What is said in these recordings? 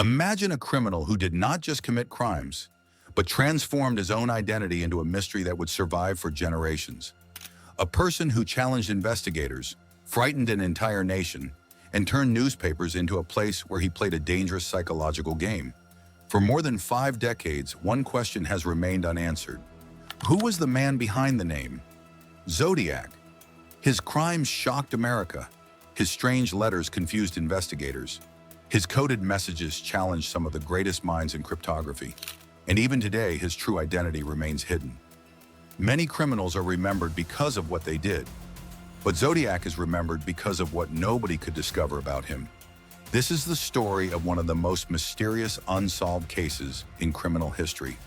Imagine a criminal who did not just commit crimes, but transformed his own identity into a mystery that would survive for generations. A person who challenged investigators, frightened an entire nation, and turned newspapers into a place where he played a dangerous psychological game. For more than 5 decades, one question has remained unanswered. Who was the man behind the name? Zodiac. His crimes shocked America. His strange letters confused investigators. His coded messages challenged some of the greatest minds in cryptography. And even today, his true identity remains hidden. Many criminals are remembered because of what they did, but Zodiac is remembered because of what nobody could discover about him. This is the story of one of the most mysterious unsolved cases in criminal history.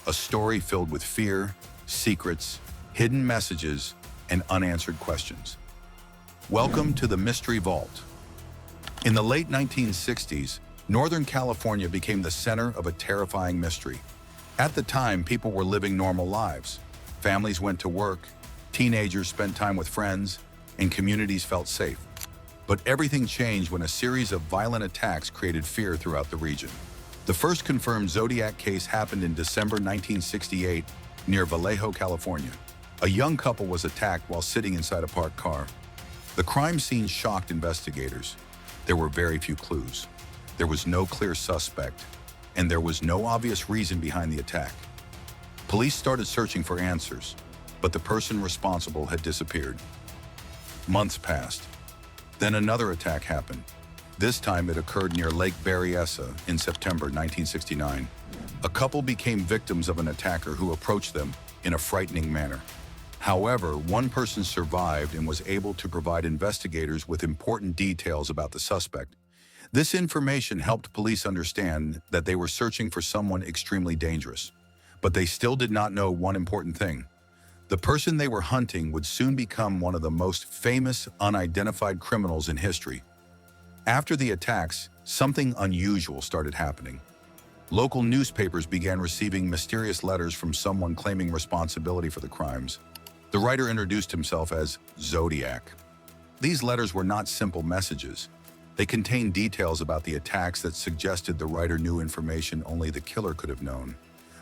A story filled with fear, secrets, hidden messages, and unanswered questions. Welcome to the Mystery Vault. In the late 1960s, Northern California became the center of a terrifying mystery. At the time, people were living normal lives. Families went to work, teenagers spent time with friends, and communities felt safe. But everything changed when a series of violent attacks created fear throughout the region. The first confirmed Zodiac case happened in December 1968 near Vallejo, California. A young couple was attacked while sitting inside a parked car. The crime scene shocked investigators. There were very few clues. There was no clear suspect, and there was no obvious reason behind the attack. Police started searching for answers, but the person responsible had disappeared. Months passed. Then another attack happened. This time it occurred near Lake Berryessa in September 1969. A couple became victims of an attacker who approached them in a frightening manner. However, one person survived and was able to provide investigators with important details about the suspect. This information helped police understand that they were searching for someone extremely dangerous. But they still did not know one important thing. The person they were hunting would soon become one of the most famous unidentified criminals in history. After the attacks, something unusual started happening. Local newspapers began receiving mysterious letters from someone claiming responsibility for the crimes. The writer introduced himself as Zodiac. These letters were not simple messages. They contained details about the attacks that suggested the writer knew information only the killer could have known.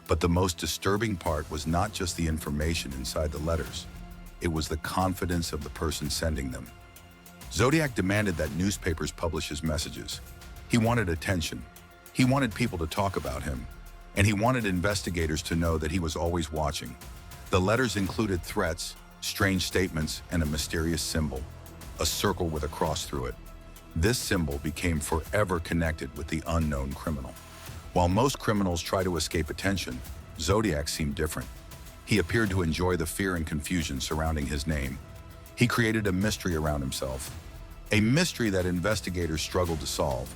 But the most disturbing part was not just the information inside the letters. It was the confidence of the person sending them. Zodiac demanded that newspapers publish his messages. He wanted attention. He wanted people to talk about him. And he wanted investigators to know that he was always watching. The letters included threats, strange statements, and a mysterious symbol, a circle with a cross through it. This symbol became forever connected with the unknown criminal. While most criminals try to escape attention, Zodiac seemed different. He appeared to enjoy the fear and confusion surrounding his name. He created a mystery around himself, a mystery that investigators struggled to solve.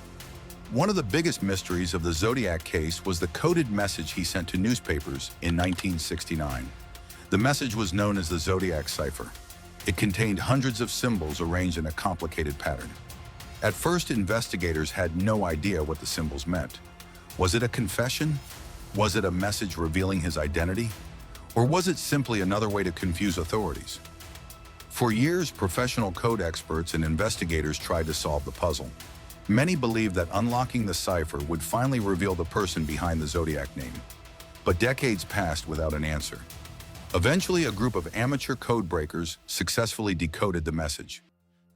One of the biggest mysteries of the Zodiac case was the coded message he sent to newspapers in 1969. The message was known as the Zodiac cipher. It contained hundreds of symbols arranged in a complicated pattern. At first, investigators had no idea what the symbols meant. Was it a confession? Was it a message revealing his identity? Or was it simply another way to confuse authorities? For years, professional code experts and investigators tried to solve the puzzle. Many believed that unlocking the cipher would finally reveal the person behind the Zodiac name. But decades passed without an answer. Eventually, a group of amateur code breakers successfully decoded the message.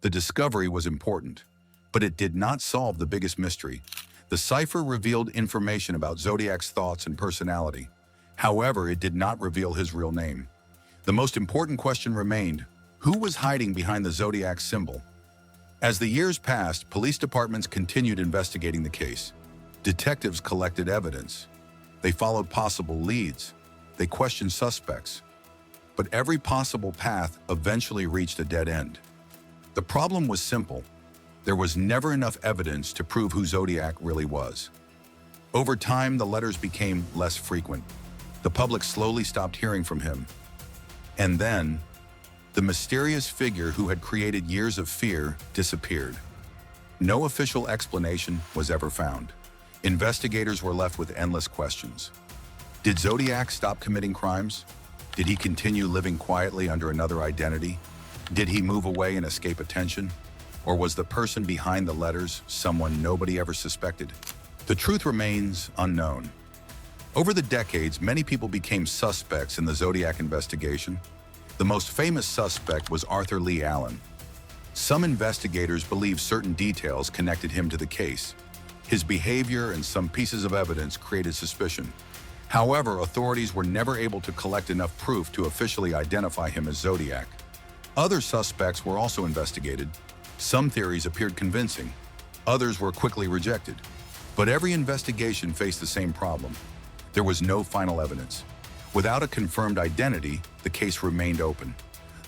The discovery was important, but it did not solve the biggest mystery. The cipher revealed information about Zodiac's thoughts and personality. However, it did not reveal his real name. The most important question remained: who was hiding behind the Zodiac symbol? As the years passed, police departments continued investigating the case. Detectives collected evidence. They followed possible leads. They questioned suspects. But every possible path eventually reached a dead end. The problem was simple. There was never enough evidence to prove who Zodiac really was. Over time, the letters became less frequent. The public slowly stopped hearing from him. And then, the mysterious figure who had created years of fear disappeared. No official explanation was ever found. Investigators were left with endless questions. Did Zodiac stop committing crimes? Did he continue living quietly under another identity? Did he move away and escape attention? Or was the person behind the letters someone nobody ever suspected? The truth remains unknown. Over the decades, many people became suspects in the Zodiac investigation. The most famous suspect was Arthur Lee Allen. Some investigators believe certain details connected him to the case. His behavior and some pieces of evidence created suspicion. However, authorities were never able to collect enough proof to officially identify him as Zodiac. Other suspects were also investigated. Some theories appeared convincing. Others were quickly rejected. But every investigation faced the same problem. There was no final evidence. Without a confirmed identity, the case remained open.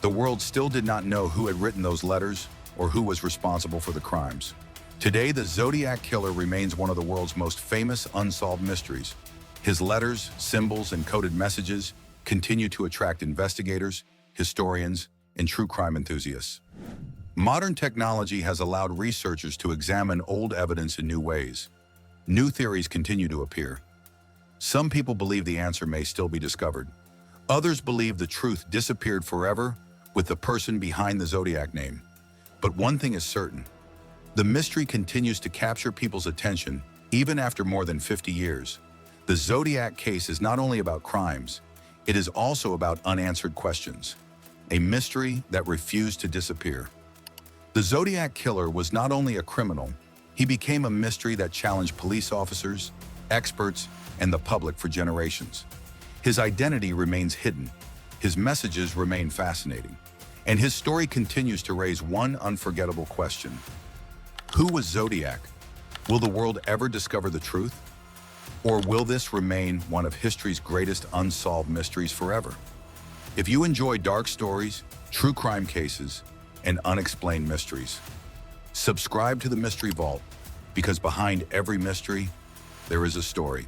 The world still did not know who had written those letters or who was responsible for the crimes. Today, the Zodiac Killer remains one of the world's most famous unsolved mysteries. His letters, symbols, and coded messages continue to attract investigators, historians, and true crime enthusiasts. Modern technology has allowed researchers to examine old evidence in new ways. New theories continue to appear. Some people believe the answer may still be discovered. Others believe the truth disappeared forever with the person behind the Zodiac name. But one thing is certain. The mystery continues to capture people's attention even after more than 50 years. The Zodiac case is not only about crimes, it is also about unanswered questions. A mystery that refused to disappear. The Zodiac Killer was not only a criminal, he became a mystery that challenged police officers, experts, and the public for generations. His identity remains hidden, his messages remain fascinating, and his story continues to raise one unforgettable question. Who was Zodiac? Will the world ever discover the truth? Or will this remain one of history's greatest unsolved mysteries forever? If you enjoy dark stories, true crime cases, and unexplained mysteries, subscribe to the Mystery Vault, because behind every mystery, there is a story.